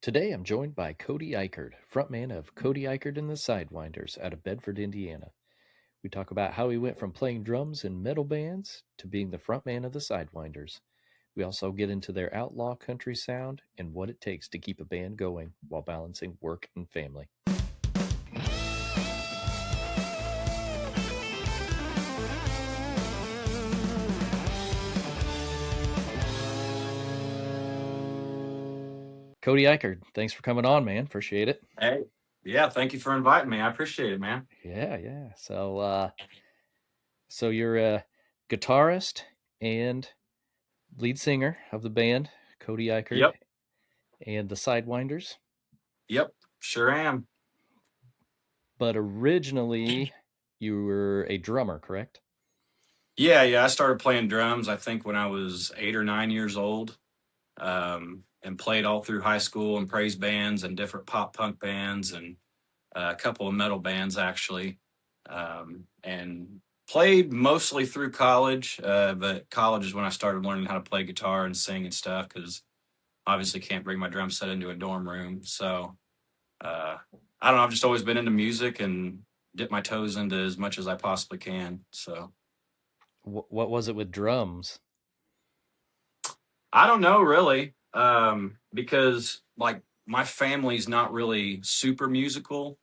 Today I'm joined by Cody Ikerd, frontman of Cody Ikerd and the Sidewinders out of Bedford, Indiana. We talk about how he went from playing drums in metal bands to being the frontman of the Sidewinders. We also get into their outlaw country sound and what it takes to keep a band going while balancing work and family. Cody Ikerd, thanks for coming on, man. Appreciate it. Hey, yeah, thank you for inviting me. I appreciate it, man. Yeah. So you're a guitarist and lead singer of the band, Cody Ikerd, Yep, and the Sidewinders. yep, sure am. But originally, you were a drummer, correct? Yeah, I started playing drums, I think, when I was 8 or 9 years old, and played all through high school in praise bands and different pop punk bands and a couple of metal bands, actually. And played mostly through college, but college is when I started learning how to play guitar and sing and stuff because obviously can't bring my drum set into a dorm room. So uh, I don't know. I've just always been into music and dip my toes into as much as I possibly can. So What was it with drums? I don't know really, because like my family's not really super musical.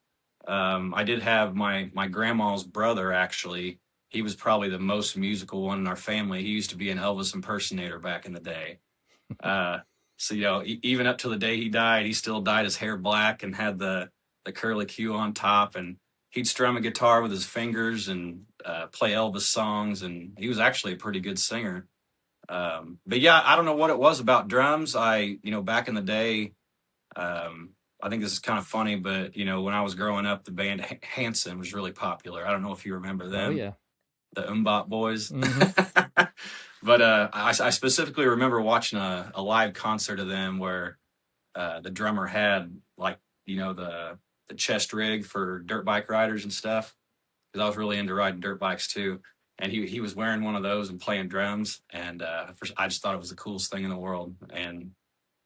I did have my grandma's brother actually. He was probably the most musical one in our family. He used to be an Elvis impersonator back in the day. Uh, so even up to the day he died, he still dyed his hair black and had the curly Q on top, and he'd strum a guitar with his fingers and play Elvis songs, and he was actually a pretty good singer. But yeah, I don't know what it was about drums. Back in the day, I think this is kind of funny, but when I was growing up, the band Hanson was really popular. I don't know if you remember Oh them, yeah. the Umbot boys. Mm-hmm. But I specifically remember watching a live concert of them where the drummer had like the chest rig for dirt bike riders and stuff. Because I was really into riding dirt bikes too, and he was wearing one of those and playing drums, and I just thought it was the coolest thing in the world, and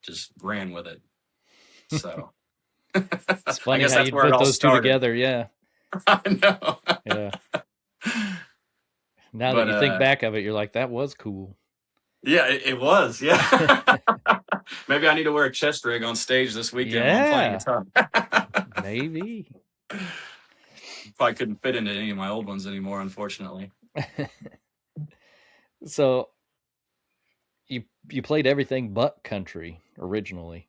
just ran with it. So It's I funny guess how that's you'd where it put all those two started. together. Yeah. I know. Yeah. Now that But you think back of it, you're like, that was cool. yeah, it was. Yeah. Maybe I need to wear a chest rig on stage this weekend while I'm playing Yeah. guitar. Maybe. Probably couldn't fit into any of my old ones anymore, unfortunately. So you played everything but country originally.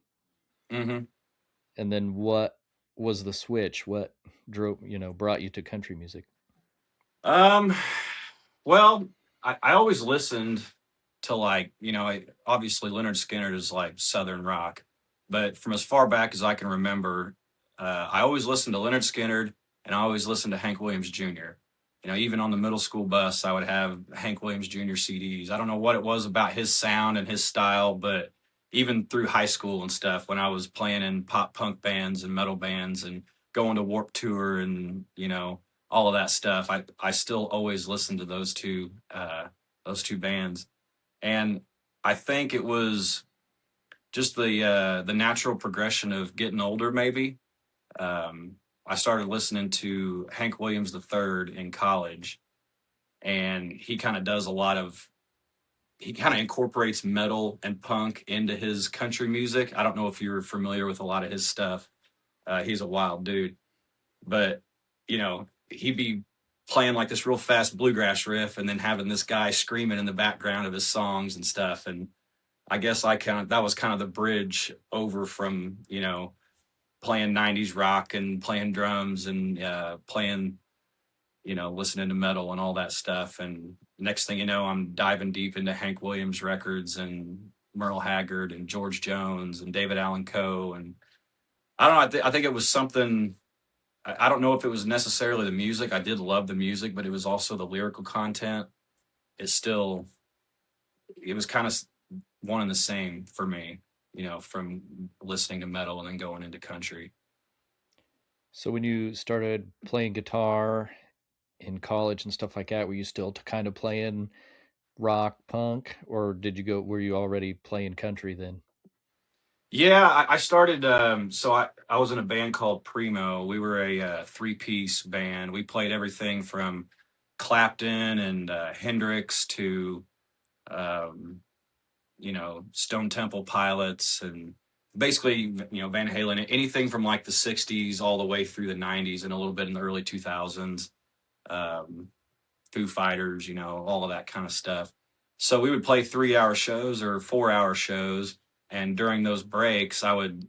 Hmm. And then what was the switch? What brought you to country music? Um, well, I always listened to obviously Leonard Skinner is like Southern rock, but from as far back as I can remember, I always listened to Leonard Skinner and I always listened to Hank Williams Jr. Even on the middle school bus, I would have Hank Williams Jr. CDs. I don't know what it was about his sound and his style, but even through high school and stuff, when I was playing in pop punk bands and metal bands and going to Warp Tour and all of that stuff, I still always listen to those two bands, and I think it was just the natural progression of getting older. Maybe I started listening to Hank Williams III in college, and he kind of incorporates metal and punk into his country music. I don't know if you're familiar with a lot of his stuff. He's a wild dude, but he'd be playing like this real fast bluegrass riff and then having this guy screaming in the background of his songs and stuff. And I guess that was kind of the bridge over from playing 90s rock and playing drums and playing listening to metal and all that stuff. And next thing you know, I'm diving deep into Hank Williams records and Merle Haggard and George Jones and David Allan Coe. And I don't know, I think it was something. I don't know if it was necessarily the music. I did love the music, but it was also the lyrical content. It was kind of one and the same for me, from listening to metal and then going into country. So when you started playing guitar in college and stuff like that, were you still kind of playing rock, punk, or were you already playing country then? Yeah, I started. I was in a band called Primo. We were a three-piece band. We played everything from Clapton and Hendrix to um, Stone Temple Pilots and basically Van Halen. Anything from like the '60s all the way through the '90s and a little bit in the early 2000s. Um, Foo Fighters, all of that kind of stuff. So we would play 3 hour shows or 4 hour shows. And during those breaks, I would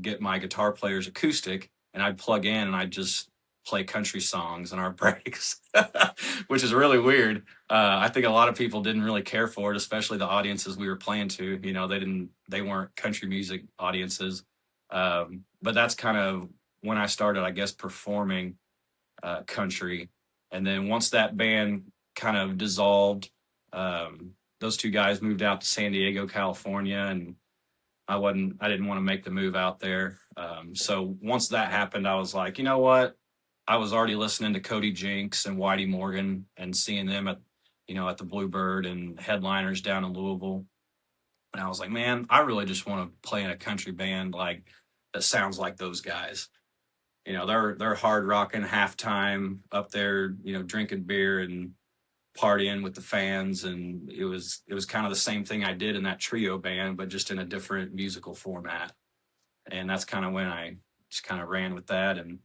get my guitar player's acoustic and I'd plug in and I'd just play country songs in our breaks, which is really weird. I think a lot of people didn't really care for it, especially the audiences we were playing to. They weren't country music audiences. But that's kind of when I started, I guess, performing country. And then once that band kind of dissolved, those two guys moved out to San Diego, California, and I didn't want to make the move out there. So once that happened, I was like, you know what? I was already listening to Cody Jinks and Whitey Morgan and seeing them at the Bluebird and headliners down in Louisville. And I was like, man, I really just want to play in a country band like that sounds like those guys. They're hard rocking halftime up there, drinking beer and partying with the fans, and it was kind of the same thing I did in that trio band, but just in a different musical format. And that's kind of when I just kind of ran with that and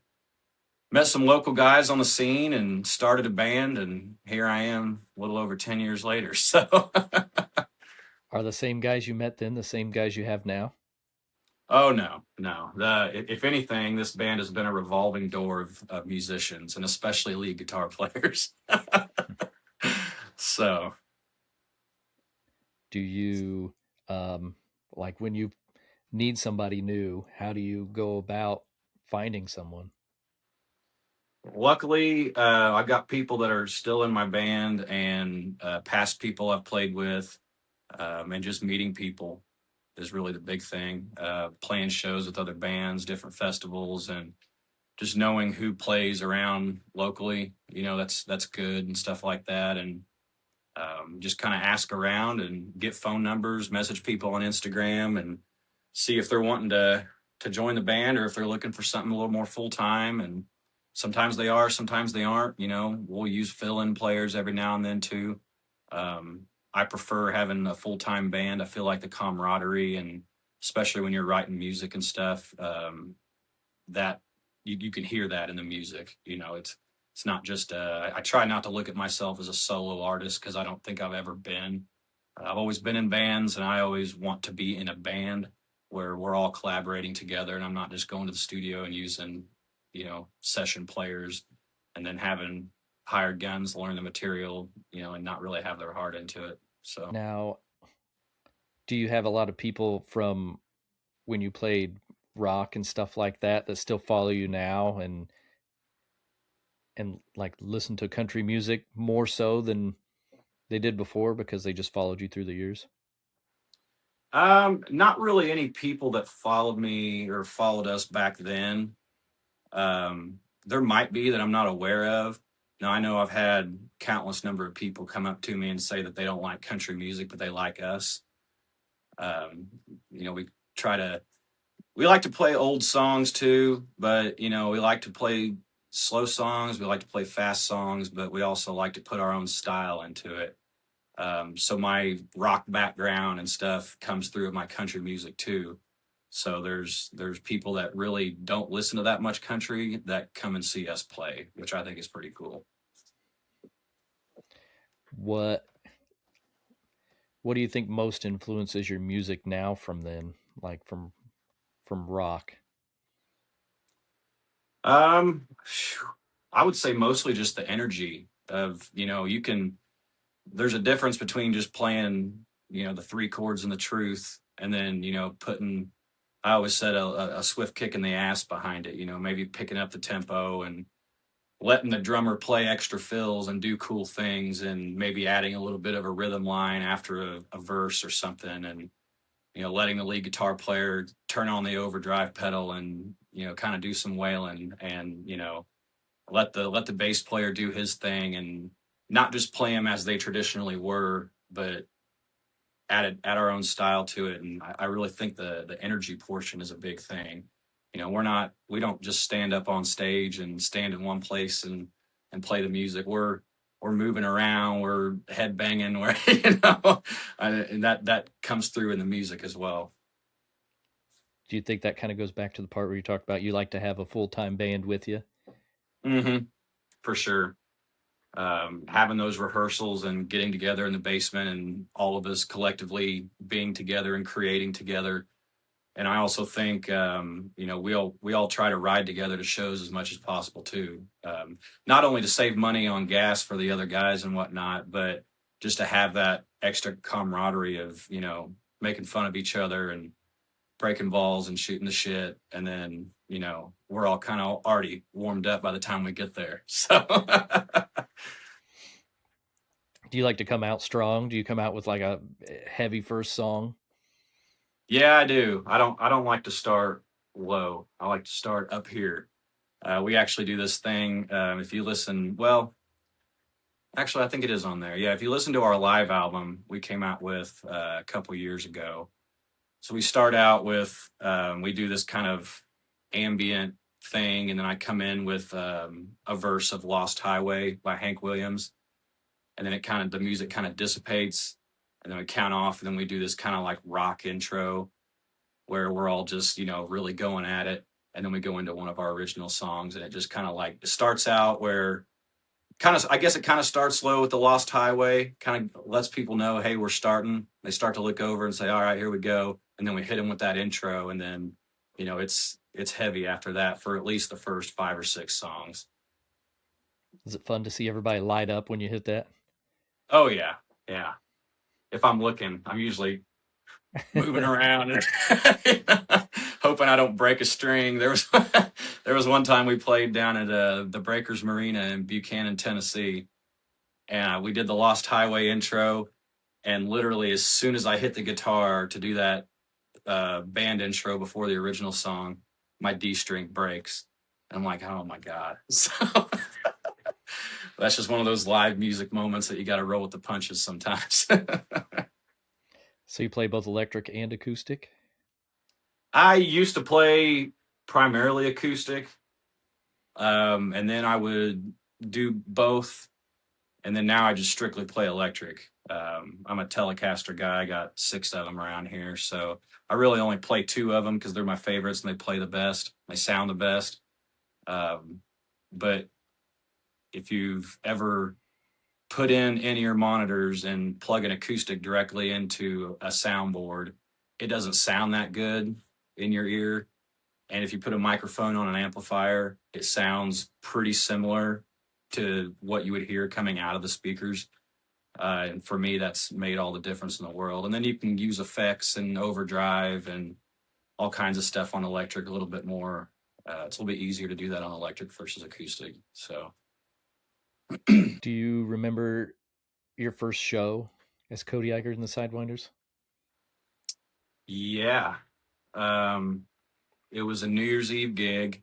met some local guys on the scene and started a band, and here I am a little over 10 years later. So Are the same guys you met then the same guys you have now? oh no, no. If anything, this band has been a revolving door of musicians and especially lead guitar players. So Do you, like when you need somebody new, how do you go about finding someone? luckily, I've got people that are still in my band and past people I've played with, and just meeting people is really the big thing. Playing shows with other bands, different festivals, and just knowing who plays around locally. That's good and stuff like that. And just kind of ask around and get phone numbers, message people on Instagram, and see if they're wanting to join the band or if they're looking for something a little more full time. And sometimes they are, sometimes they aren't. We'll use fill in players every now and then too. I prefer having a full time band. I feel like the camaraderie, and especially when you're writing music and stuff, that you can hear that in the music. It's not just I try not to look at myself as a solo artist because I don't think I've ever been. I've always been in bands, and I always want to be in a band where we're all collaborating together, and I'm not just going to the studio and using session players and then having hired guns learn the material, and not really have their heart into it. So Now, do you have a lot of people from when you played rock and stuff like that that still follow you now and like listen to country music more so than they did before because they just followed you through the years? not really any people that followed me or followed us back then. There might be that I'm not aware of. Now, I know I've had countless number of people come up to me and say that they don't like country music, but they like us. Um, we try to, we like to play old songs too, but, we like to play slow songs. We like to play fast songs, but we also like to put our own style into it. So my rock background and stuff comes through with my country music too. So there's people that really don't listen to that much country that come and see us play, which I think is pretty cool. What what do you think most influences your music now from then, like from rock? Phew, I would say mostly just the energy of, you can, there's a difference between just playing, the three chords and the truth and then, putting, I always said a swift kick in the ass behind it, maybe picking up the tempo and letting the drummer play extra fills and do cool things and maybe adding a little bit of a rhythm line after a verse or something, and letting the lead guitar player turn on the overdrive pedal and kind of do some wailing, and let the bass player do his thing and not just play them as they traditionally were, but add our own style to it. And I really think the energy portion is a big thing. You know, we don't just stand up on stage and stand in one place and play the music. We're moving around, we're head banging, we're and that comes through in the music as well. Do you think that kind of goes back to the part where you talked about you like to have a full time band with you? Hmm. For sure. Having those rehearsals and getting together in the basement and all of us collectively being together and creating together. And I also think, we all try to ride together to shows as much as possible too. Not only to save money on gas for the other guys and whatnot, but just to have that extra camaraderie of, making fun of each other and breaking balls and shooting the shit. And then, we're all kind of already warmed up by the time we get there. So Do you like to come out strong? Do you come out with like a heavy first song? yeah, I do. I don't like to start low. I like to start up here. We actually do this thing. If you listen, well, actually, I think it is on there. Yeah, if you listen to our live album we came out with a couple years ago, so we start out with we do this kind of ambient thing, and then I come in with a verse of "Lost Highway" by Hank Williams, and then the music kind of dissipates, and then we count off, and then we do this kind of like rock intro where we're all just really going at it, and then we go into one of our original songs, and it just kind of like it starts out where kind of I guess it kind of starts slow with the Lost Highway, kind of lets people know, hey, we're starting. They start to look over and say, all right, here we go, and then we hit them with that intro, and then it's heavy after that for at least the first 5 or 6 songs. Is it fun to see everybody light up when you hit that? Oh yeah, yeah. If I'm looking, I'm usually moving around and hoping I don't break a string. There was one time we played down at the Breakers Marina in Buchanan, Tennessee, and we did the Lost Highway intro. And literally, as soon as I hit the guitar to do that band intro before the original song, my D string breaks. And I'm like, oh my god! So that's just one of those live music moments that you got to roll with the punches sometimes. So you play both electric and acoustic? I used to play primarily acoustic, and then I would do both, and then now I just strictly play electric. I'm a Telecaster guy. I got 6 of them around here, so I really only play 2 of them because they're my favorites and they play the best. They sound the best. Um, but if you've ever put in in-ear monitors and plug an acoustic directly into a soundboard, it doesn't sound that good in your ear. And if you put a microphone on an amplifier, it sounds pretty similar to what you would hear coming out of the speakers. And for me, that's made all the difference in the world. And then you can use effects and overdrive and all kinds of stuff on electric a little bit more. It's a little bit easier to do that on electric versus acoustic. So, Do you remember your first show as Cody Ikerd and the Sidewinders? yeah, um, it was a New Year's Eve gig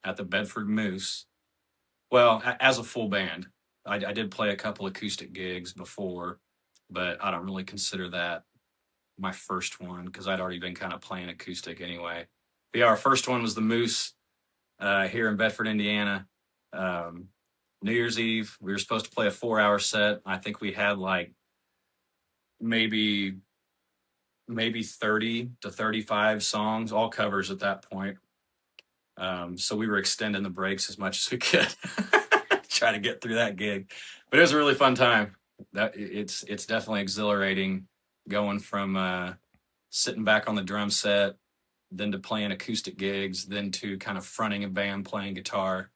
at the Bedford Moose. Well, as a full band, I did play a couple acoustic gigs before, but I don't really consider that my first one because I'd already been kind of playing acoustic anyway. But yeah, our first one was the Moose here in Bedford, Indiana. Um, New Year's Eve, we were supposed to play a 4-hour set. I think we had like maybe 30 to 35 songs, all covers at that point. So we were extending the breaks as much as we could, try to get through that gig. But it was a really fun time. It's definitely exhilarating going from sitting back on the drum set, then to playing acoustic gigs, then to kind of fronting a band playing guitar.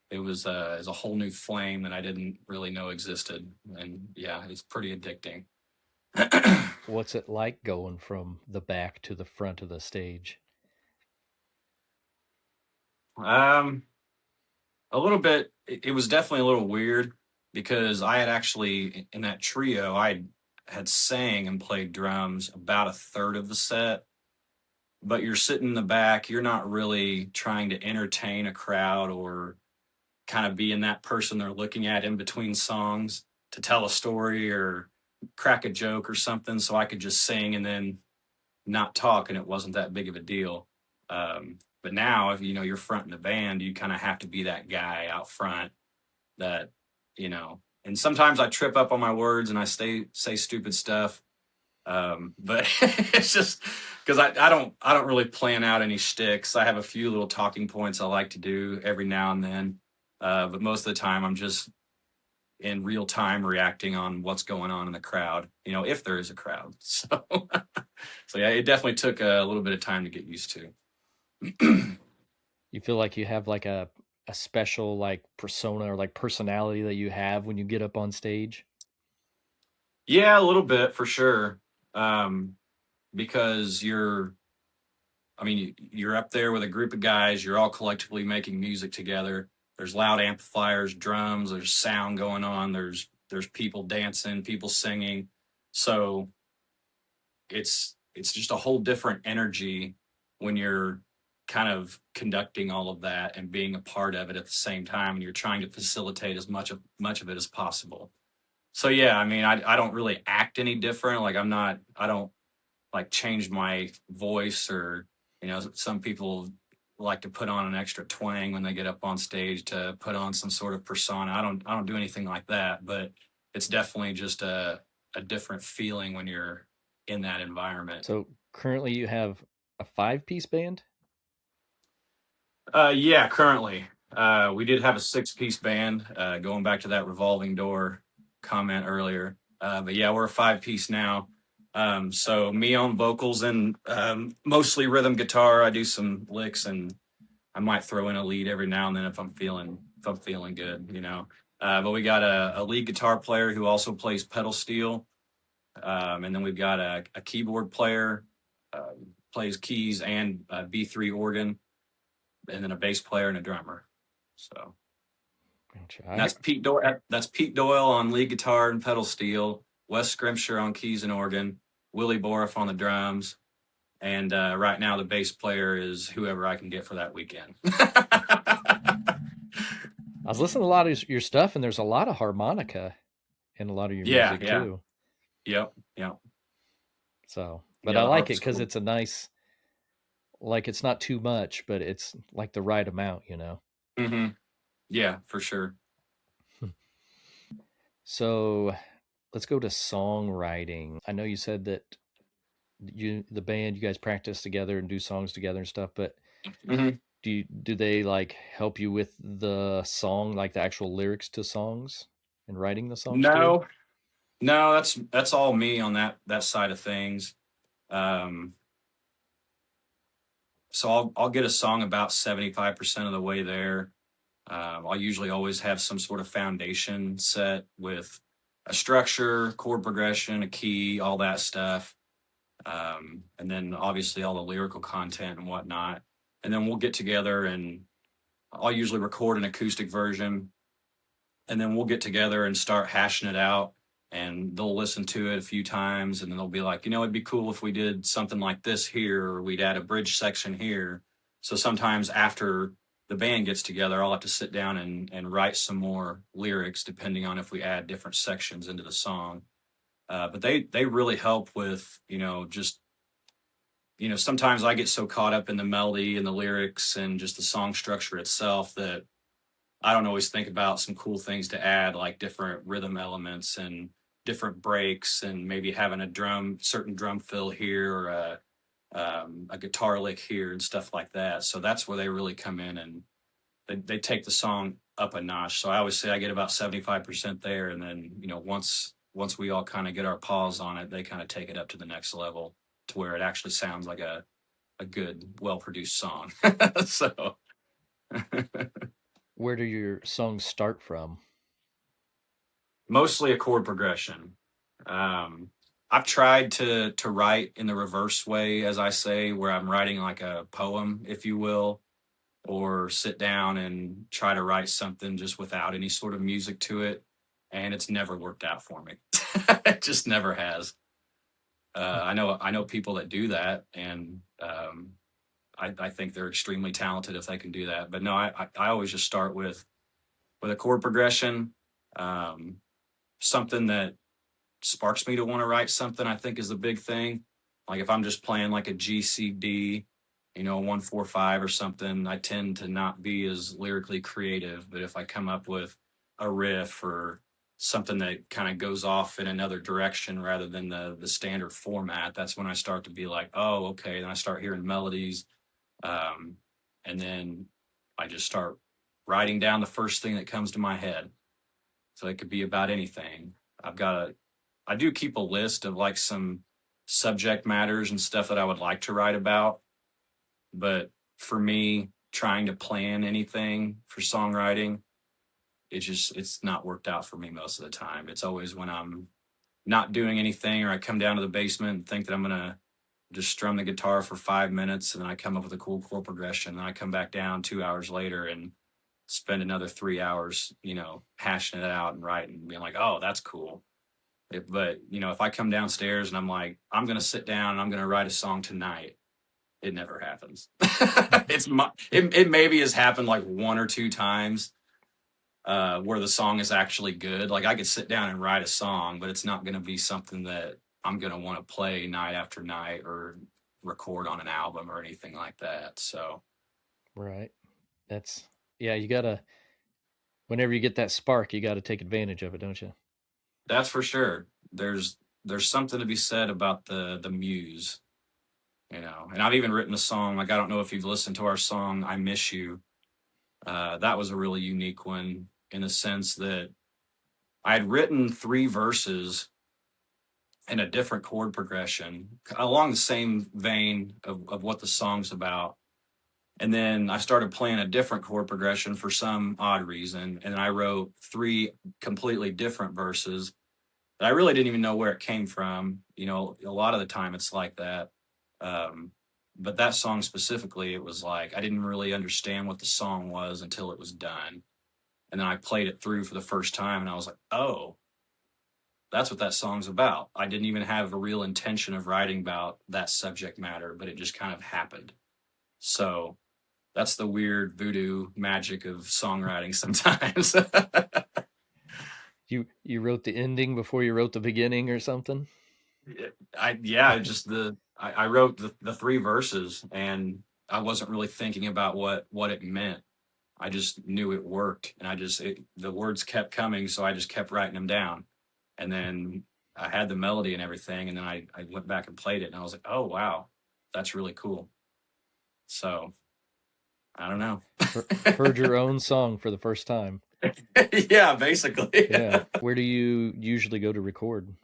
It was a whole new flame that I didn't really know existed, and yeah, it's pretty addicting. What's it like going from the back to the front of the stage? um, a little bit. It was definitely a little weird because I had actually in that trio I had sang and played drums about a third of the set, but you're sitting in the back. You're not really trying to entertain a crowd or kind of being that person they're looking at in between songs to tell a story or crack a joke or something so I could just sing and then not talk, and it wasn't that big of a deal. But now, if you're fronting the band, you kind of have to be that guy out front that, and sometimes I trip up on my words and I say stupid stuff. But it's just because I don't really plan out any shticks. I have a few little talking points I like to do every now and then. But most of the time I'm just in real time reacting on what's going on in the crowd, if there is a crowd. So yeah, it definitely took a little bit of time to get used to. You feel like you have like a special like persona or like personality that you have when you get up on stage? Yeah, a little bit for sure. Because I mean, you're up there with a group of guys, you're all collectively making music together. There's loud amplifiers, drums, there's sound going on, there's people dancing, people singing. So it's just a whole different energy when you're kind of conducting all of that and being a part of it at the same time, and you're trying to facilitate as much of it as possible. So yeah, I mean, I don't really act any different. Like I don't like change my voice, or some people like to put on an extra twang when they get up on stage to put on some sort of persona. I don't do anything like that, but it's definitely just a different feeling when you're in that environment. So currently you have a 5-piece band? Yeah, currently. We did have a six-piece band, going back to that revolving door comment earlier. But yeah, we're a five-piece now. So me on vocals and mostly rhythm guitar. I do some licks, and I might throw in a lead every now and then if I'm feeling good. But we got a lead guitar player who also plays pedal steel. And then we've got a keyboard player, plays keys and B3 organ, and then a bass player and a drummer. So Gotcha. that's Pete Doyle. That's Pete Doyle on lead guitar and pedal steel. Wes Scrimshire on keys and organ. Willie Boriff on the drums. And right now, the bass player is whoever I can get for that weekend. I was listening to a lot of your stuff, and there's a lot of harmonica in a lot of your Yeah, music yeah, too. yep, yep, So, but yeah. I The like it harp's because cool. it's a nice, like it's not too much, but it's like the right amount. Hmm. Yeah, for sure. So let's go to songwriting. I know you said that the band, you guys practice together and do songs together and stuff, but Hmm. do they like help you with the song, like the actual lyrics to songs and writing the songs too? No, no, that's all me on that side of things. Um, so I'll get a song about 75% of the way there. I'll usually always have some sort of foundation set with a structure, chord progression, a key, all that stuff. And then obviously all the lyrical content and whatnot. And then we'll get together, and I'll usually record an acoustic version, and then we'll get together and start hashing it out. And they'll listen to it a few times, and then they'll be like, it'd be cool if we did something like this here, or we'd add a bridge section here. So sometimes after the band gets together, I'll have to sit down and write some more lyrics, depending on if we add different sections into the song. But they really help with, just, sometimes I get so caught up in the melody and the lyrics and just the song structure itself that I don't always think about some cool things to add, like different rhythm elements and different breaks, and maybe having certain drum fill here, or a guitar lick here and stuff like that. So that's where they really come in, and they take the song up a notch. So I always say I get about 75% there, and then once we all kind of get our paws on it, they kind of take it up to the next level to where it actually sounds like a good, well produced song. So Where do your songs start from? mostly a chord progression. Um, I've tried to write in the reverse way, as I say, where I'm writing like a poem, if you will, or sit down and try to write something just without any sort of music to it, and it's never worked out for me. It just never has. I know people that do that, and I think they're extremely talented if they can do that. But no, I always just start with a chord progression, um, something that sparks me to want to write something, I think is the big thing. Like if I'm just playing like a GCD, 145 or something, I tend to not be as lyrically creative. But if I come up with a riff or something that kind of goes off in another direction rather than the standard format, that's when I start to be like, oh, okay. Then I start hearing melodies, um, and then I just start writing down the first thing that comes to my head. So it could be about anything. I've got a, I do keep a list of like some subject matters and stuff that I would like to write about. But for me, trying to plan anything for songwriting, it's not worked out for me most of the time. It's always when I'm not doing anything or I come down to the basement and think that I'm gonna just strum the guitar for 5 minutes and then I come up with a cool chord progression. And I come back down 2 hours later and spend another 3 hours, hashing it out and writing, and being like, oh, that's cool. But, if I come downstairs and I'm like, I'm going to sit down and I'm going to write a song tonight, it never happens. It maybe has happened like one or two times where the song is actually good. Like I could sit down and write a song, but it's not going to be something that I'm going to want to play night after night or record on an album or anything like that. So, Right. That's yeah, you got to whenever you get that spark, you got to take advantage of it, don't you? that's for sure. There's something to be said about the muse, And I've even written a song. Like I don't know if you've listened to our song "I Miss You." That was a really unique one in the sense that I had written three verses in a different chord progression along the same vein of what the song's about. And then I started playing a different chord progression for some odd reason. And I wrote three completely different verses that I really didn't even know where it came from. A lot of the time it's like that. Um, but that song specifically, it was like I didn't really understand what the song was until it was done. And then I played it through for the first time and I was like, oh, that's what that song's about. I didn't even have a real intention of writing about that subject matter, but it just kind of happened. So that's the weird voodoo magic of songwriting sometimes. You wrote the ending before you wrote the beginning or something? I wrote the three verses and I wasn't really thinking about what it meant. I just knew it worked and the words kept coming. So I just kept writing them down. And then I had the melody and everything. And then I went back and played it and I was like, oh, wow, that's really cool. So I don't know. Heard your own song for the first time. Yeah, basically. Yeah. Where do you usually go to record?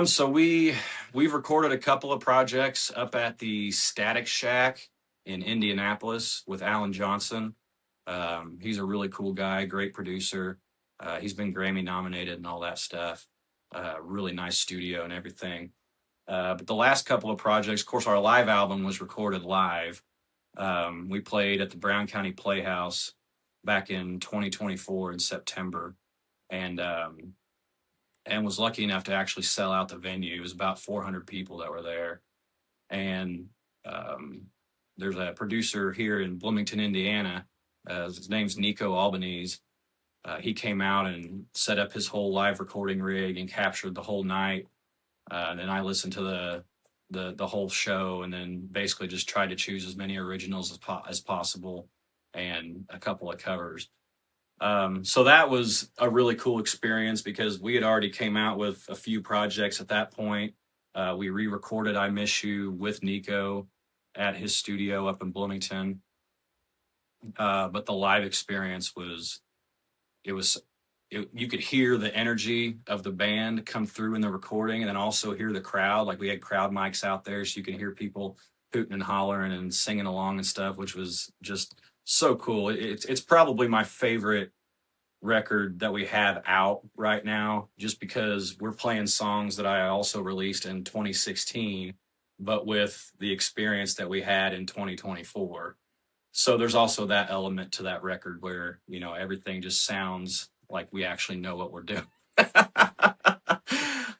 So we've recorded a couple of projects up at the Static Shack in Indianapolis with Alan Johnson. He's a really cool guy, great producer. He's been Grammy nominated and all that stuff. Really nice studio and everything. But the last couple of projects, of course, our live album was recorded live. We played at the Brown County Playhouse back in 2024 in September, and was lucky enough to actually sell out the venue. It was about 400 people that were there, and um, there's a producer here in Bloomington, Indiana. His name's Nico Albanese. He came out and set up his whole live recording rig and captured the whole night. And then I listened to the whole show, and then basically just tried to choose as many originals as possible, and a couple of covers. So that was a really cool experience because we had already came out with a few projects at that point. We re-recorded "I Miss You" with Nico at his studio up in Bloomington. But the live experience it was you could hear the energy of the band come through in the recording, and then also hear the crowd. Like we had crowd mics out there, so you can hear people hooting and hollering and singing along and stuff, which was just so cool. It's probably my favorite record that we have out right now, just because we're playing songs that I also released in 2016, but with the experience that we had in 2024. So there's also that element to that record where, everything just sounds like we actually know what we're doing.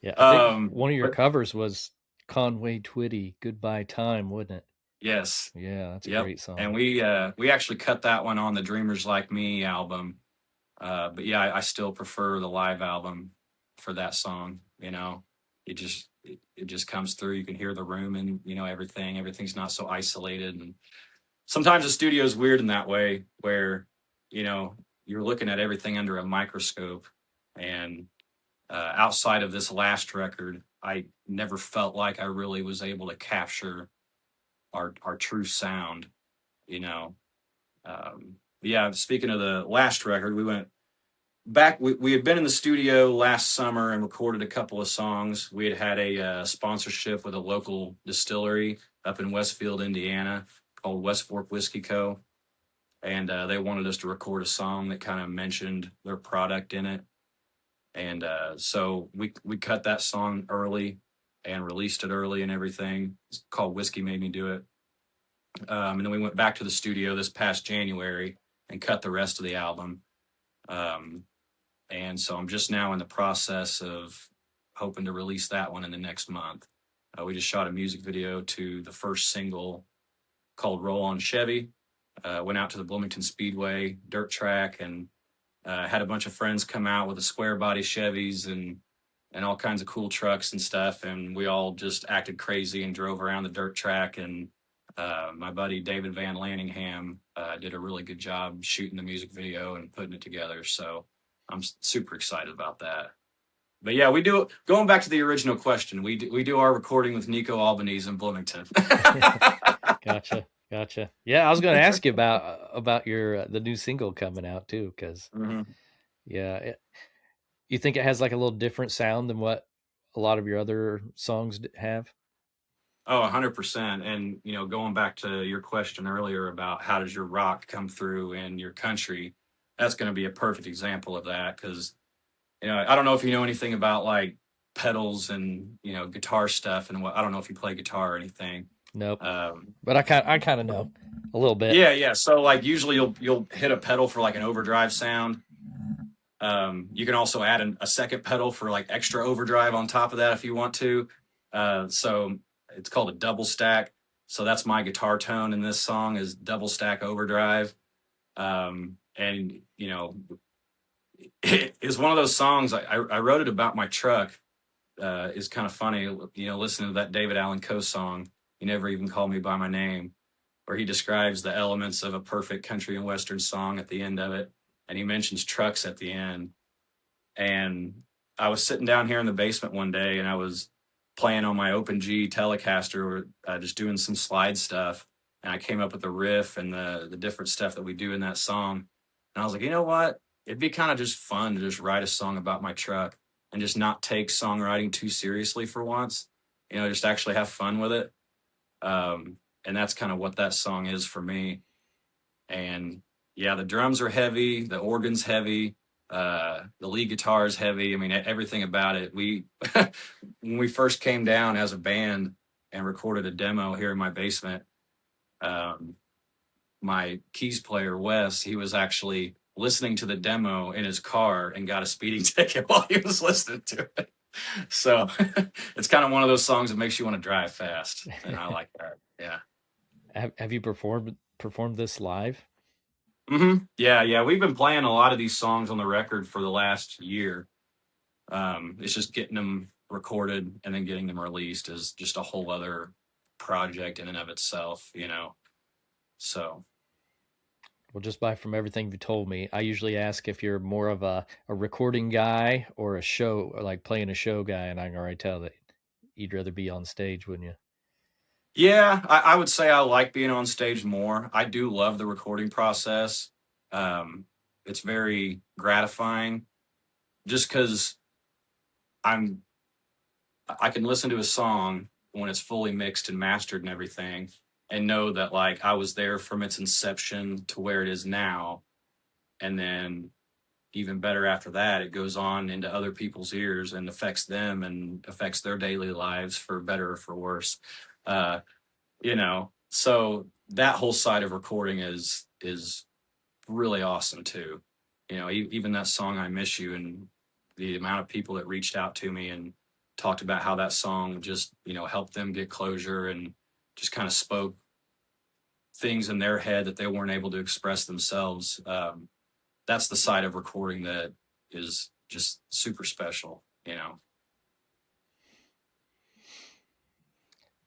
Yeah, I think one of your But covers was Conway Twitty, "Goodbye Time," wasn't it? yes, Yeah, that's a yep. great And song. we actually cut that one on the Dreamers Like Me album. But yeah, I still prefer the live album. for that song. You know, it just comes through. You can hear the room and everything's not so isolated. And sometimes the studio is weird in that way, where you know you're looking at everything under a microscope. And outside of this last record, I never felt like I really was able to capture our true sound. You know, yeah. Speaking of the last record, we went back. We had been in the studio last summer and recorded a couple of songs. We had a sponsorship with a local distillery up in Westfield, Indiana, called West Fork Whiskey Co. And they wanted us to record a song that kind of mentioned their product in it. And so we cut that song early and released it early and everything. It's called Whiskey Made Me Do It. And then we went back to the studio this past January and cut the rest of the album. Um, and so I'm just now in the process of hoping to release that one in the next month. We just shot a music video to the first single called Roll On Chevy. Went out to the Bloomington Speedway dirt track and had a bunch of friends come out with the square body Chevys and all kinds of cool trucks and stuff. And we all just acted crazy and drove around the dirt track. And my buddy David Van Lanningham did a really good job shooting the music video and putting it together. So I'm super excited about that. But yeah, we do. Going back to the original question, we do our recording with Nico Albanese in Bloomington. Gotcha. Yeah, I was going to ask you about your the new single coming out too, because yeah, you think it has like a little different sound than what a lot of your other songs have? Oh, 100%. And, going back to your question earlier about how does your rock come through in your country, that's going to be a perfect example of that. Because, I don't know if you know anything about like pedals and, guitar stuff and what, I don't know if you play guitar or anything. Nope. But I kind of know a little bit. Yeah. So like usually you'll hit a pedal for like an overdrive sound. You can also add a second pedal for like extra overdrive on top of that if you want to. So it's called a double stack. So that's my guitar tone in this song is double stack overdrive. And it is one of those songs I wrote it about my truck. Is kind of funny, listening to that David Allan Coe song, You Never Even Call Me By My Name, where he describes the elements of a perfect country and western song at the end of it. And he mentions trucks at the end. And I was sitting down here in the basement one day and I was playing on my Open G Telecaster, just doing some slide stuff. And I came up with the riff and the different stuff that we do in that song. And I was like, you know what? It'd be kind of just fun to just write a song about my truck and just not take songwriting too seriously for once, just actually have fun with it. And that's kind of what that song is for me. And yeah, the drums are heavy, the organ's heavy, the lead guitar is heavy. I mean, everything about it. We when we first came down as a band and recorded a demo here in my basement, my keys player Wes, he was actually listening to the demo in his car and got a speeding ticket while he was listening to it. So it's kind of one of those songs that makes you want to drive fast, and I like that. Yeah. Have you performed this live? Yeah. We've been playing a lot of these songs on the record for the last year. It's just getting them recorded and then getting them released is just a whole other project in and of itself, So. Well, just from everything you told me, I usually ask if you're more of a recording guy or a show, or like playing a show guy, and I can already tell that you'd rather be on stage, wouldn't you? Yeah, I would say I like being on stage more. I do love the recording process. It's very gratifying just because I can listen to a song when it's fully mixed and mastered and everything and know that like I was there from its inception to where it is now. And then even better after that, it goes on into other people's ears and affects them and affects their daily lives for better or for worse. So that whole side of recording is really awesome too. Even that song I Miss You and the amount of people that reached out to me and talked about how that song just helped them get closure and just kind of spoke things in their head that they weren't able to express themselves. That's the side of recording that is just super special. you know.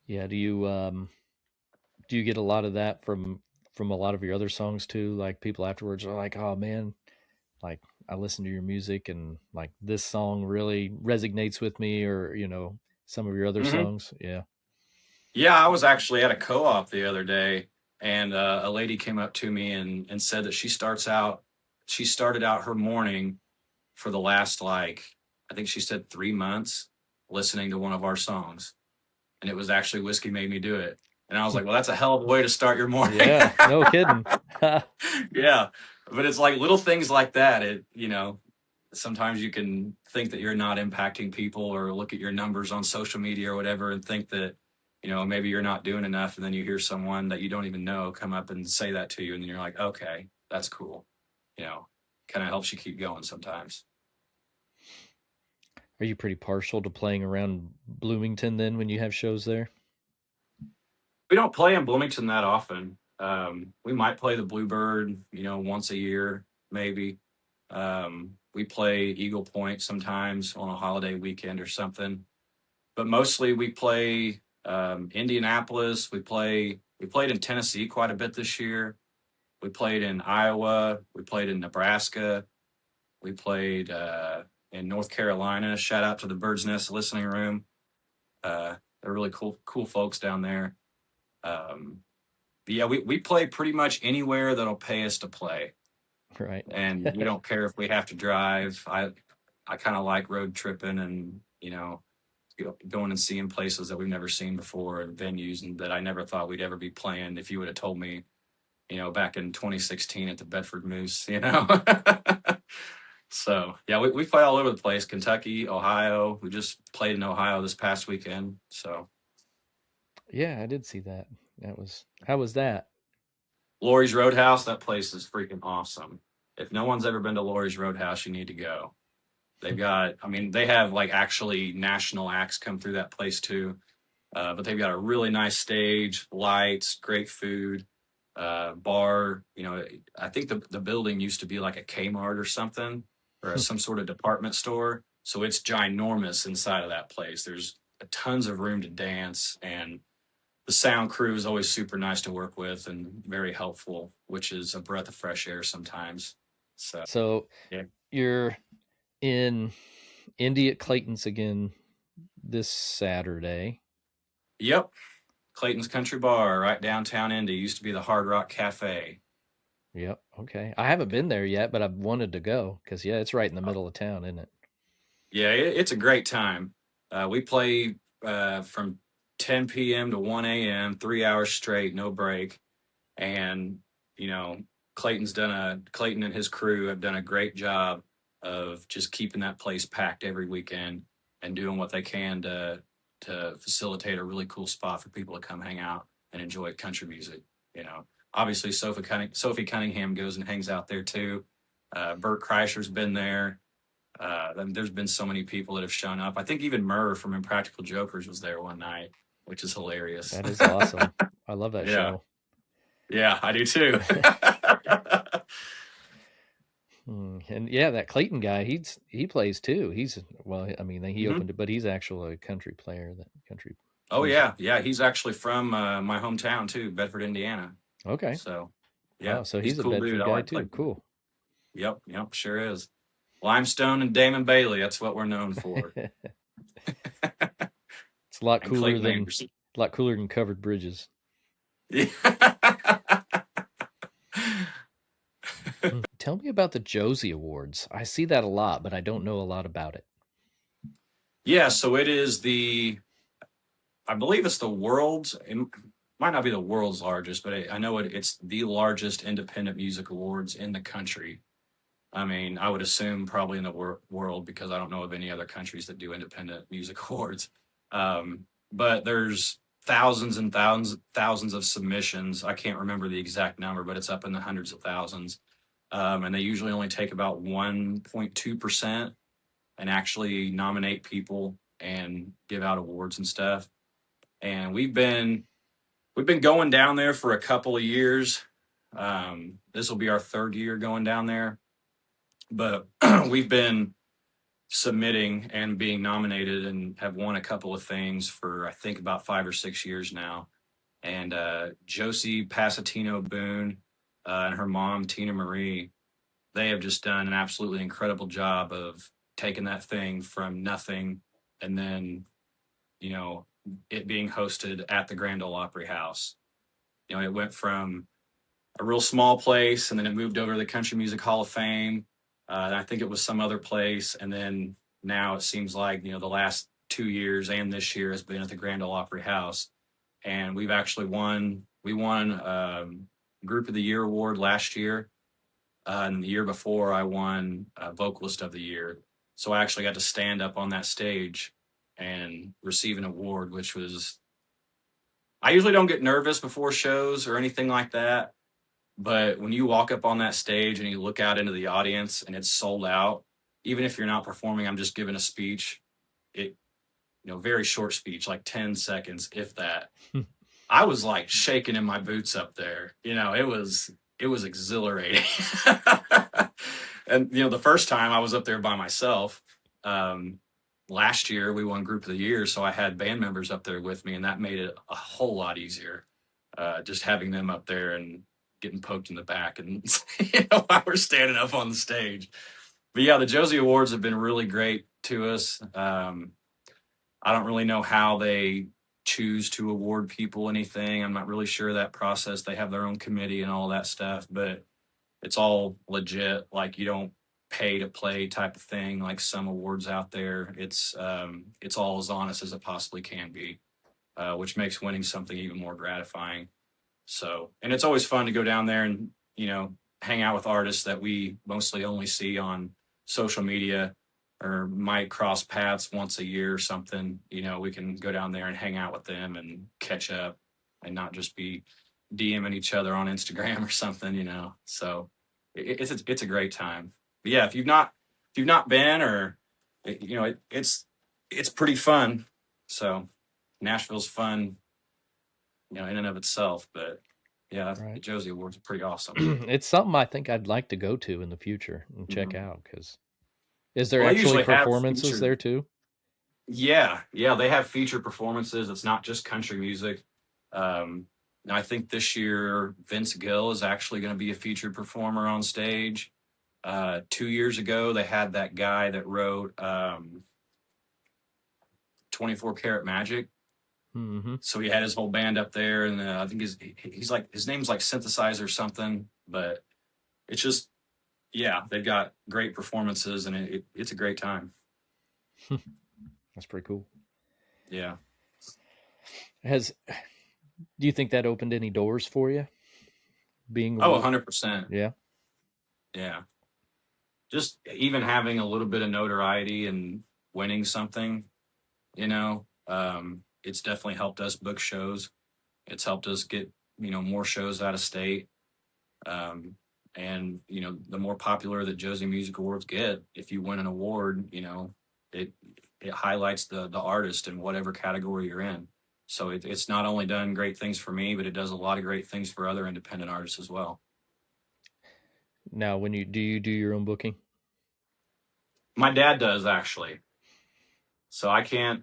Yeah. Do you get a lot of that from a lot of your other songs too? Like people afterwards are like, "Oh man, like I listen to your music and like this song really resonates with me," or some of your other Hmm. songs. Yeah. Yeah, I was actually at a co-op the other day, and a lady came up to me and said that she started out her morning for the last, like, I think she said 3 months, listening to one of our songs, and it was actually "Whiskey Made Me Do It," and I was like, well, that's a hell of a way to start your morning. Yeah. No kidding. Yeah, but it's like little things like that. Sometimes you can think that you're not impacting people, or look at your numbers on social media or whatever and think that, maybe you're not doing enough. And then you hear someone that you don't even know come up and say that to you. And then you're like, okay, that's cool. You know, Kind of helps you keep going sometimes. Are you pretty partial to playing around Bloomington then when you have shows there? We don't play in Bloomington that often. We might play the Bluebird, once a year, maybe. We play Eagle Point sometimes on a holiday weekend or something, but mostly we play Indianapolis. We played in Tennessee quite a bit this year. We played in Iowa. We played in Nebraska. We played in North Carolina. Shout out to the Bird's Nest Listening Room. They're really cool folks down there. Um, but yeah, we play pretty much anywhere that'll pay us to play, Right. and we don't care if we have to drive. I kind of like road tripping, and going and seeing places that we've never seen before, and venues and that I never thought we'd ever be playing. If you would have told me, back in 2016 at the Bedford Moose. So yeah, we play all over the place. Kentucky, Ohio. We just played in Ohio this past weekend. So Yeah, I did see that. How was that? Lori's Roadhouse, that place is freaking awesome. If no one's ever been to Lori's Roadhouse, you need to go. I mean, they have like actually national acts come through that place too. But they've got a really nice stage, lights, great food, bar. I think the building used to be like a Kmart or something, or some sort of department store. So it's ginormous inside of that place. There's tons of room to dance, and the sound crew is always super nice to work with and very helpful, which is a breath of fresh air sometimes. So So yeah, you're in Indy at Clayton's again this Saturday. yep. Clayton's Country Bar, right downtown Indy, used to be the Hard Rock Cafe. Yep. Okay. I haven't been there yet, but I've wanted to go because yeah, it's right in the middle of town, isn't it? Yeah, it's a great time. We play from 10 p.m. to 1 a.m., 3 hours straight, no break. And, you know, Clayton and his crew have done a great job of just keeping that place packed every weekend and doing what they can to facilitate a really cool spot for people to come hang out and enjoy country music. Obviously Sophie Cunningham goes and hangs out there too. Bert Kreischer's been there. There's been so many people that have shown up. I think even Murr from Impractical Jokers was there one night, which is hilarious. That is awesome. I love that Yeah, show. yeah, I do too. And yeah, that Clayton guy, he plays too. I mean, he Mhm. opened it, but he's actually a country player, that country Oh music. yeah, yeah. He's actually from my hometown too, Bedford, Indiana. Okay. So yeah, Oh, so he's a he's a cool dude. Bedford I guy like too. Clayton. Cool. Yep, sure is. Limestone and Damon Bailey. That's what we're known for. It's a lot And cooler Clayton than Anderson. covered bridges. Yeah. Tell me about the Josie Awards. I see that a lot, but I don't know a lot about it. Yeah. So it is I believe it's the world's. It might not be the world's largest, but I know it's the largest independent music awards in the country. I mean, I would assume probably in the world, because I don't know of any other countries that do independent music awards. But there's thousands and thousands of submissions. I can't remember the exact number, but it's up in the hundreds of thousands. And they usually only take about 1.2% and actually nominate people and give out awards and stuff. And we've been going down there for a couple of years. This will be our third year going down there, but we've been submitting and being nominated, and have won a couple of things for I think about 5 or 6 years now. And Josie Pasatino Boone and her mom Tina Marie, they have just done an absolutely incredible job of taking that thing from nothing, and then you know it being hosted at the Grand Ole Opry House. It went from a real small place, and then it moved over to the Country Music Hall of Fame. And I think it was some other place, and then now it seems like the last 2 years and this year has been at the Grand Ole Opry House, and we've actually won. We won Group of the Year award last year, and the year before I won Vocalist of the Year. So I actually got to stand up on that stage and receive an award, which was. I usually don't get nervous before shows or anything like that, but when you walk up on that stage and you look out into the audience and it's sold out, even if you're not performing, I'm just giving a speech. It, very short speech, like 10 seconds, if that. I was like shaking in my boots up there. It was exhilarating. And the first time I was up there by myself, last year we won Group of the Year, so I had band members up there with me, and that made it a whole lot easier. Just having them up there and getting poked in the back, and while we're standing up on the stage. But yeah, the Josie Awards have been really great to us. I don't really know how they choose to award people anything. I'm not really sure of that process. They have their own committee and all that stuff, but it's all legit. Like, you don't pay to play type of thing like some awards out there. It's all as honest as it possibly can be, which makes winning something even more gratifying. So, and it's always fun to go down there and hang out with artists that we mostly only see on social media, or might cross paths once a year or something. We can go down there and hang out with them and catch up, and not just be DMing each other on Instagram or something. So it's a great time. But yeah, if you've not been, or it's pretty fun. So Nashville's fun, in and of itself. But yeah, the Right. Josie Awards are pretty awesome. It's something I think I'd like to go to in the future and check Mhm. out, because is there Well, they actually usually have performances featured. there too? Yeah, they have featured performances. It's not just country music. And I think this year Vince Gill is actually going to be a featured performer on stage. 2 years ago, they had that guy that wrote 24 Karat Magic. Mm-hmm. So he had his whole band up there, and I think his name's like Synthesizer or something. But it's just, yeah, they've got great performances, and it's a great time. That's pretty cool. Yeah. Has Do you think that opened any doors for you? Being Oh, award, 100%. yeah. Yeah. Just even having a little bit of notoriety and winning something, it's definitely helped us book shows. It's helped us get, more shows out of state. Um, and, the more popular that Josie Music Awards get, if you win an award, it, it highlights the artist in whatever category you're in. So it's not only done great things for me, but it does a lot of great things for other independent artists as well. Now, when you do your own booking? My dad does, actually. So I can't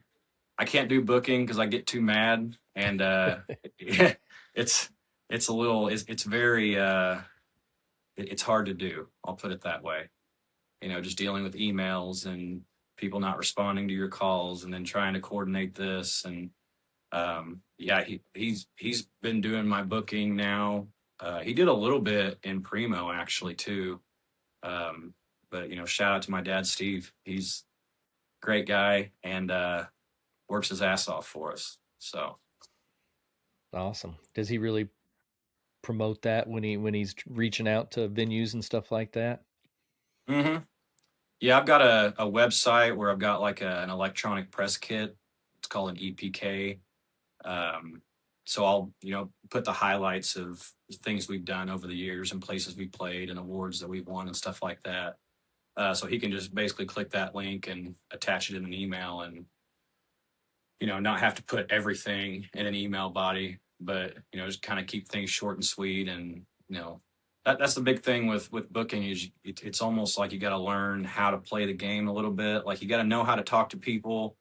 do booking because I get too mad, and it's it's a little it's very it's hard to do. I'll put it that way. Just dealing with emails and people not responding to your calls, and then trying to coordinate this. And yeah, he's been doing my booking now. He did a little bit in Primo actually too. Um, but shout out to my dad Steve. He's a great guy, and works his ass off for us. So. Awesome. Does he really promote that when he's reaching out to venues and stuff like that? hmm Yeah, I've got a website where I've got like an electronic press kit. It's called an EPK. Um, so I'll, put the highlights of things we've done over the years and places we played and awards that we've won and stuff like that. So he can just basically click that link and attach it in an email, and, not have to put everything in an email body, but, just kind of keep things short and sweet, and, that's the big thing with booking is it's almost like you got to learn how to play the game a little bit. Like you got to know how to talk to people,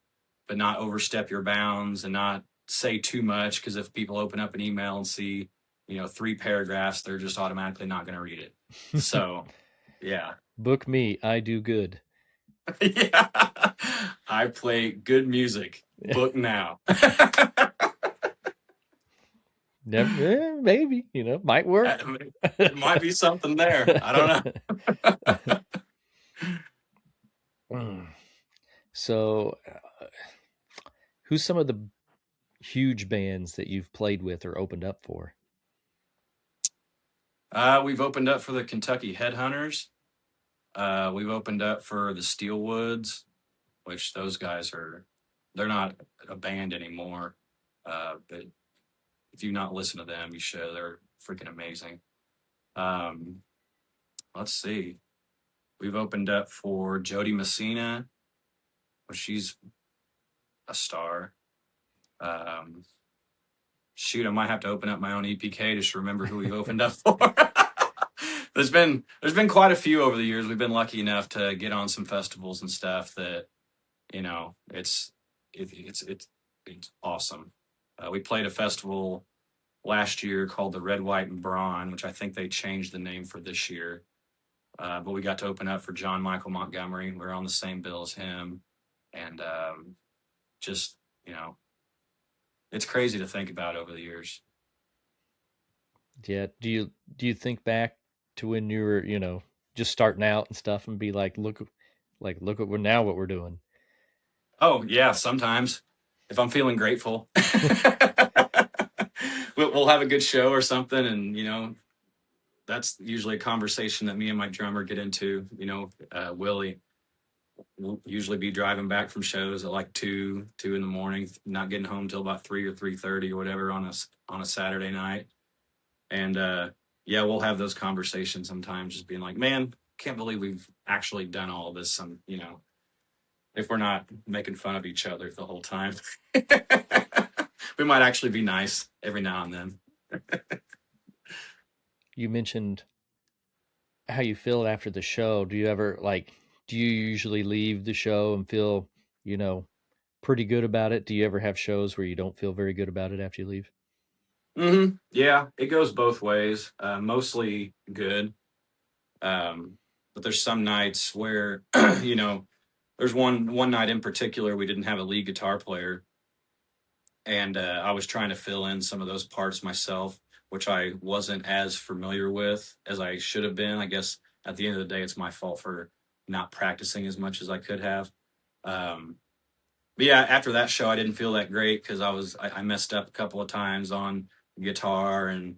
but not overstep your bounds and not say too much. Because if people open up an email and see, 3 paragraphs, they're just automatically not going to read it. So, yeah, Book me, I do good. yeah, I play good music. Book now. Never, maybe, might work. It might be something there. I don't know. Mm. So, who's some of the huge bands that you've played with or opened up for? We've opened up for the Kentucky Headhunters. We've opened up for the Steelwoods, which those guys they're not a band anymore. But if you've not listened to them, you should. They're freaking amazing. Um, let's see. We've opened up for Jody Messina, which she's a star. Um, shoot, I might have to open up my own EPK just to remember who we've opened up for. There's been quite a few over the years. We've been lucky enough to get on some festivals and stuff that it's awesome. We played a festival last year called the Red, White, and Brawn, which I think they changed the name for this year. But we got to open up for John Michael Montgomery. We're on the same bill as him, and just it's crazy to think about over the years. Yeah. Do you think back to when you were, just starting out and stuff, and be like, look at what we're doing. Oh yeah, sometimes if I'm feeling grateful, we'll have a good show or something, and that's usually a conversation that me and my drummer get into. Willie will usually be driving back from shows at like two in the morning, not getting home till about 3 or 3:30 or whatever on a Saturday night, and yeah, we'll have those conversations sometimes, just being like, man, can't believe we've actually done all this. If we're not making fun of each other the whole time, we might actually be nice every now and then. You mentioned how you feel after the show. Do you usually leave the show and feel, you know, pretty good about it? Do you ever have shows where you don't feel very good about it after you leave? Yeah, it goes both ways. Mostly good. But there's some nights where, there's one night in particular we didn't have a lead guitar player, and I was trying to fill in some of those parts myself, which I wasn't as familiar with as I should have been. I guess at the end of the day, it's my fault for not practicing as much as I could have. Um, but yeah, after that show, I didn't feel that great because I messed up a couple of times on guitar, and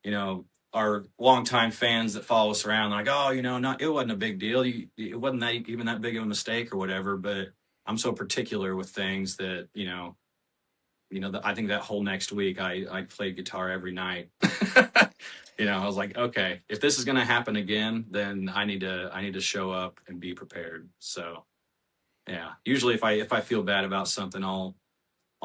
you know our longtime fans that follow us around, like, oh, not it wasn't a big deal. It wasn't even that big of a mistake or whatever. But I'm so particular with things that I think that whole next week I played guitar every night. I was like, okay, if this is gonna happen again, then I need to show up and be prepared. So yeah, usually if I feel bad about something, I'll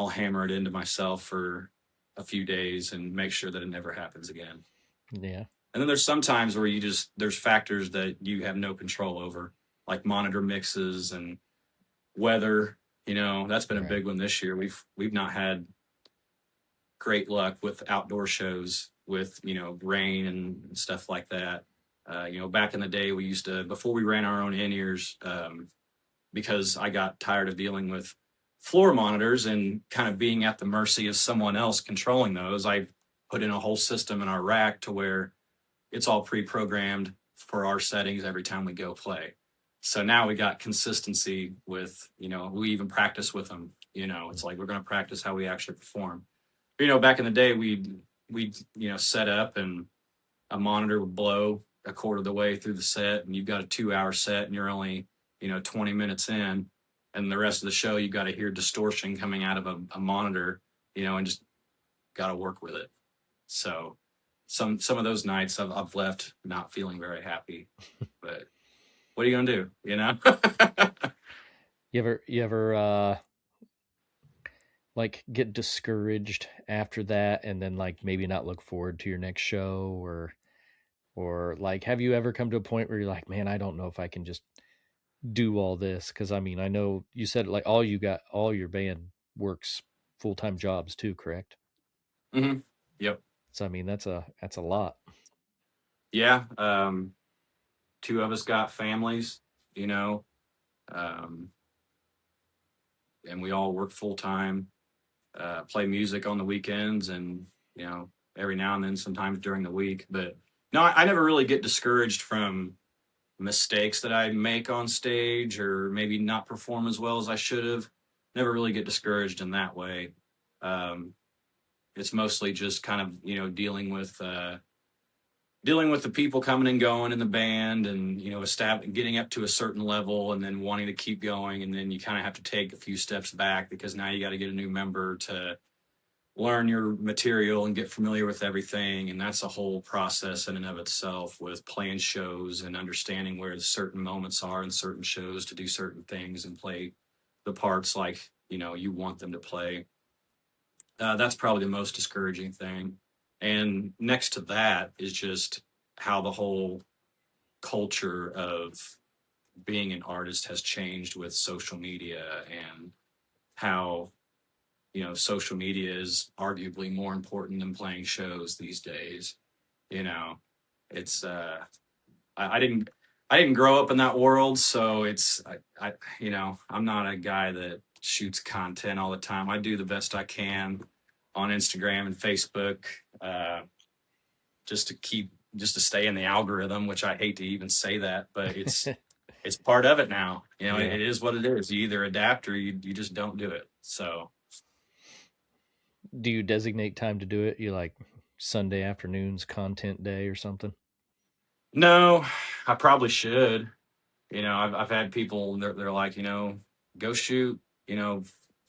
hammer it into myself for a few days and make sure that it never happens again. Yeah. And then there's some times where there's factors that you have no control over, like monitor mixes and weather. That's been a Right. big one this year. We've not had great luck with outdoor shows with rain and stuff like that. Back in the day, we used to, before we ran our own in-ears, because I got tired of dealing with floor monitors and kind of being at the mercy of someone else controlling those. I put in a whole system in our rack to where it's all pre-programmed for our settings every time we go play. So now we got consistency with, we even practice with them. It's like we're going to practice how we actually perform. Back in the day, we'd set up and a monitor would blow a quarter of the way through the set, and you've got a 2-hour set, and you're only 20 minutes in, and the rest of the show you've got to hear distortion coming out of a monitor, and just got to work with it. So some of those nights I've left not feeling very happy, but what are you gonna do? You ever like get discouraged after that, and then like maybe not look forward to your next show, or Or like, have you ever come to a point where you're like, man, I don't know if I can just do all this? Because I mean, I know you said like all your band works full time jobs too, correct? Hmm. Yep. So I mean, that's a lot. Yeah. Two of us got families, you know, um, and we all work full time, play music on the weekends and, you know, every now and then sometimes during the week. But no, I never really get discouraged from mistakes that I make on stage or maybe not perform as well as I should have. Never really get discouraged in that way. Um, it's mostly just kind of, you know, dealing with the people coming and going in the band and, you know, getting up to a certain level and then wanting to keep going. And then you kind of have to take a few steps back because now you got to get a new member to learn your material and get familiar with everything. And that's a whole process in and of itself with playing shows and understanding where the certain moments are in certain shows to do certain things and play the parts like, you know, you want them to play. That's probably the most discouraging thing. And next to that is just how the whole culture of being an artist has changed with social media and how, you know, social media is arguably more important than playing shows these days. You know, it's I didn't grow up in that world, so I you know, I'm not a guy that shoots content all the time. I do the best I can on Instagram and Facebook, just to stay in the algorithm, which I hate to even say that, but it's part of it now. You know, Yeah. it is what it is. You either adapt or you just don't do it. So Do you designate time to do it? You like Sunday afternoons, content day or something? no, I probably should. You know, I've had people they're like, you know, go shoot, you know,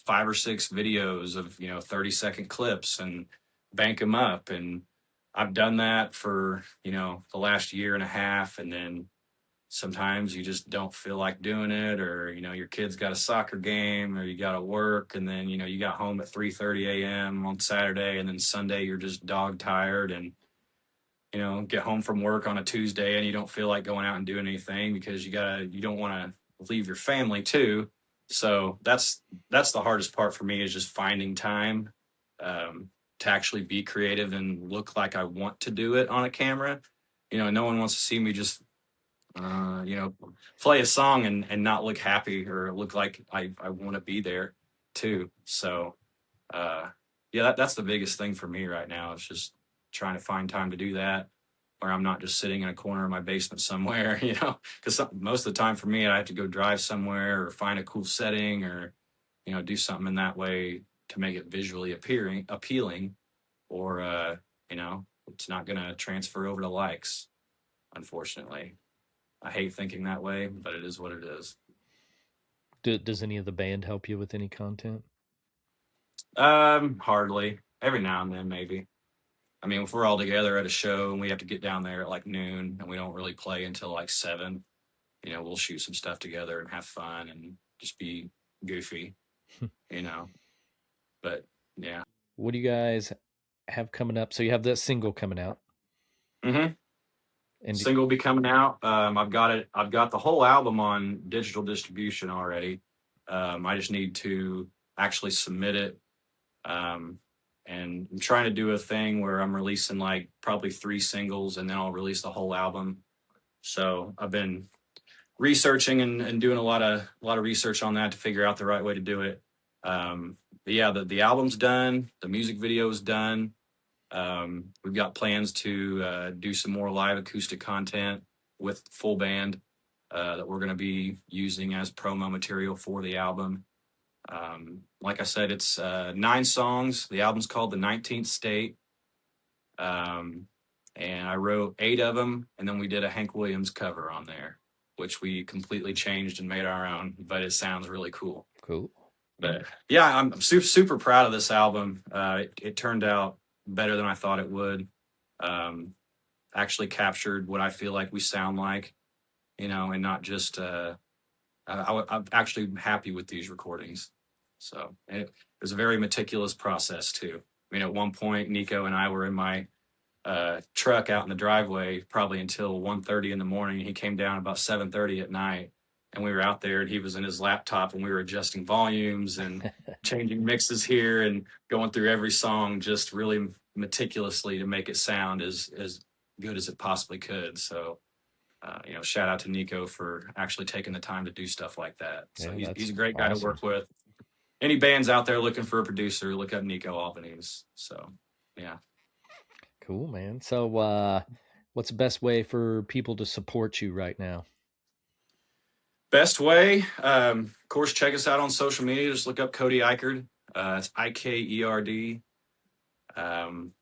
5 or 6 videos of, you know, 30-second clips and bank them up. And I've done that for, you know, the last year and a half. And then sometimes you just don't feel like doing it, or, you know, your kid's got a soccer game or you got to work. And then, you know, you got home at 3:30 a.m. on Saturday, and then Sunday you're just dog tired and, you know, get home from work on a Tuesday and you don't feel like going out and doing anything because you don't want to leave your family too. So that's the hardest part for me is just finding time, to actually be creative and look like I want to do it on a camera. You know, no one wants to see me just, you know, play a song and not look happy or look like I want to be there too. So, uh, yeah, that's the biggest thing for me right now. It's just trying to find time to do that, where I'm not just sitting in a corner of my basement somewhere, you know, because most of the time for me, I have to go drive somewhere or find a cool setting or, you know, do something in that way to make it visually appealing, or, you know, it's not going to transfer over to likes, unfortunately. I hate thinking that way, but it is what it is. Does any of the band help you with any content? Hardly. Every now and then, maybe. I mean, if we're all together at a show and we have to get down there at like noon and we don't really play until like 7, you know, we'll shoot some stuff together and have fun and just be goofy, you know. But yeah. What do you guys have coming up? So you have that single coming out, Hmm. and Single will be coming out. I've got it. I've got the whole album on digital distribution already. I just need to actually submit it. Um, and I'm trying to do a thing where I'm releasing like probably 3 singles and then I'll release the whole album. So I've been researching and doing a lot of research on that to figure out the right way to do it. But yeah, the album's done, the music video's done. We've got plans to do some more live acoustic content with full band, that we're going to be using as promo material for the album. Like I said, it's 9 songs. The album's called The 19th State. Um, and I wrote 8 of them, and then we did a Hank Williams cover on there, which we completely changed and made our own, but it sounds really cool. cool. But yeah, I'm super proud of this album. It turned out better than I thought it would. Um, Actually captured what I feel like we sound like, you know, and not just, I'm actually happy with these recordings. So it was a very meticulous process too. I mean, at one point, Nico and I were in my truck out in the driveway probably until 1:30 in the morning. He came down about 7:30 at night, and we were out there, and he was in his laptop, and we were adjusting volumes and changing mixes here and going through every song just really meticulously to make it sound as good as it possibly could. So, shout out to Nico for actually taking the time to do stuff like that. So Yeah, he's that's a great guy to awesome. work with. Any bands out there looking for a producer, look up Nico Albanese. So, yeah. Cool, man. So, what's the best way for people to support you right now? Best way, of course, check us out on social media. Just look up Cody Ikerd. It's Ikerd. Um,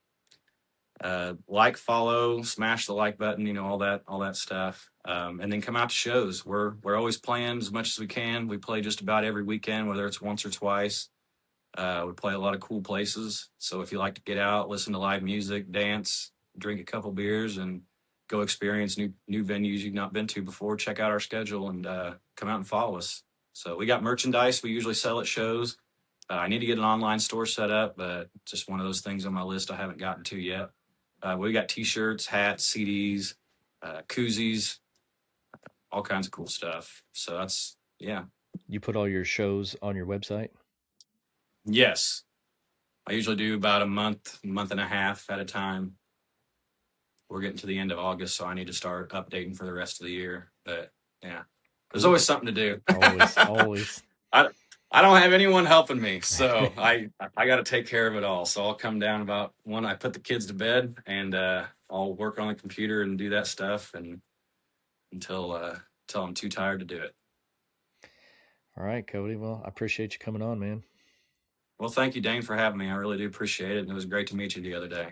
like, follow, smash the like button. All that stuff. And then come out to shows. We're always playing as much as we can. We play just about every weekend, whether it's once or twice. We play a lot of cool places. So if you like to get out, listen to live music, dance, drink a couple beers, and go experience new venues you've not been to before, check out our schedule and come out and follow us. So we got merchandise we usually sell at shows. I need to get an online store set up, but just one of those things on my list I haven't gotten to yet. We got T-shirts, hats, CDs, koozies, all kinds of cool stuff. So that's, yeah. You put all your shows on your website? Yes. I usually do about a month and a half at a time. We're getting to the end of August, so I need to start updating for the rest of the year. But yeah, there's Cool. always something to do. Always. I don't have anyone helping me, so I got to take care of it all. So I'll come down about when I put the kids to bed, and I'll work on the computer and do that stuff, and until I'm too tired to do it. All right, Cody. Well, I appreciate you coming on, man. Well, thank you, Dane, for having me. I really do appreciate it, and it was great to meet you the other day.